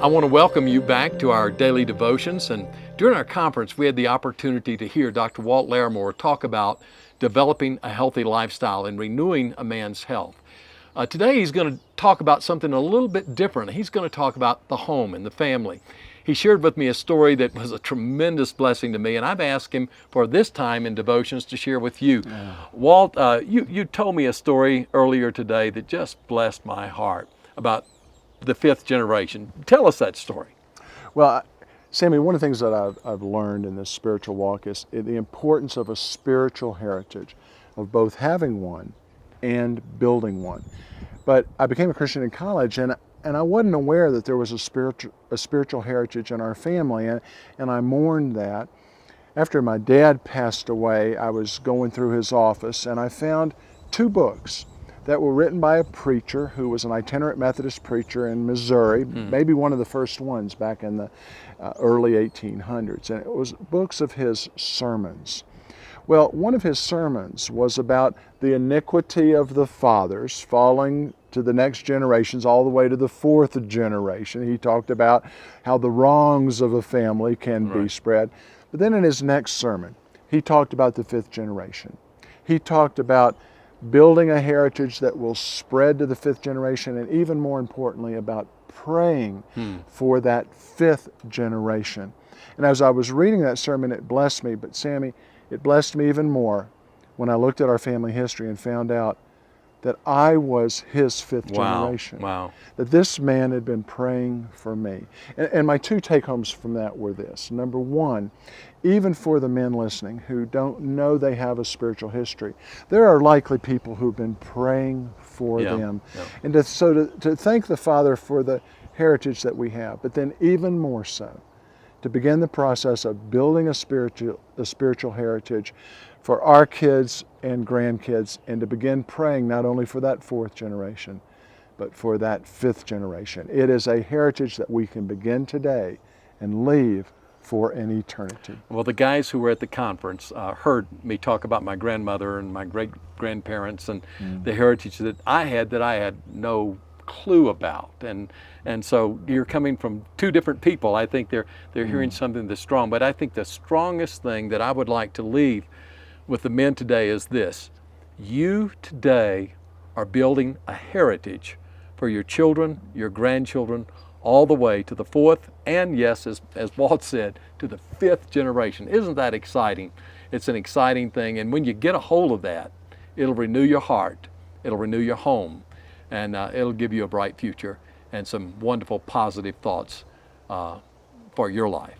I want to welcome you back to our daily devotions. And during our conference, we had the opportunity to hear Dr. Walt Larimore talk about developing a healthy lifestyle and renewing a man's health. Today, he's going to talk about something a little bit different. He's going to talk about the home and the family. He shared with me a story that was a tremendous blessing to me, and I've asked him for this time in devotions to share with you. Walt, you told me a story earlier today that just blessed my heart about the fifth generation. Tell us that story. Well, Sammy, one of the things that I've learned in this spiritual walk is the importance of a spiritual heritage, of both having one and building one. But I became a Christian in college, and I wasn't aware that there was a spiritual heritage in our family, and I mourned that. After my dad passed away, I was going through his office, and I found two books that were written by a preacher who was an itinerant Methodist preacher in Missouri, maybe one of the first ones back in the early 1800s. And it was books of his sermons. Well, one of his sermons was about the iniquity of the fathers falling to the next generations, all the way to the fourth generation. He talked about how the wrongs of a family can be spread. But then in his next sermon, he talked about the fifth generation. He talked about building a heritage that will spread to the fifth generation, and even more importantly, about praying for that fifth generation. And as I was reading that sermon, it blessed me. But Sammy, it blessed me even more when I looked at our family history and found out that I was his fifth generation. Wow. That this man had been praying for me. And my two take-homes from that were this. Number one, even for the men listening who don't know they have a spiritual history, there are likely people who've been praying for them. And to thank the Father for the heritage that we have, but then even more so, to begin the process of building a spiritual heritage for our kids and grandkids, and to begin praying not only for that fourth generation, but for that fifth generation. It is a heritage that we can begin today and leave for an eternity. Well, the guys who were at the conference heard me talk about my grandmother and my great-grandparents and the heritage that I had no clue about. And so you're coming from two different people. I think they're hearing something that's strong. But I think the strongest thing that I would like to leave with the men today is this. You today are building a heritage for your children, your grandchildren, all the way to the fourth, and yes, as Walt said, to the fifth generation. Isn't that exciting? It's an exciting thing, and when you get a hold of that, it'll renew your heart, it'll renew your home, and it'll give you a bright future and some wonderful positive thoughts for your life.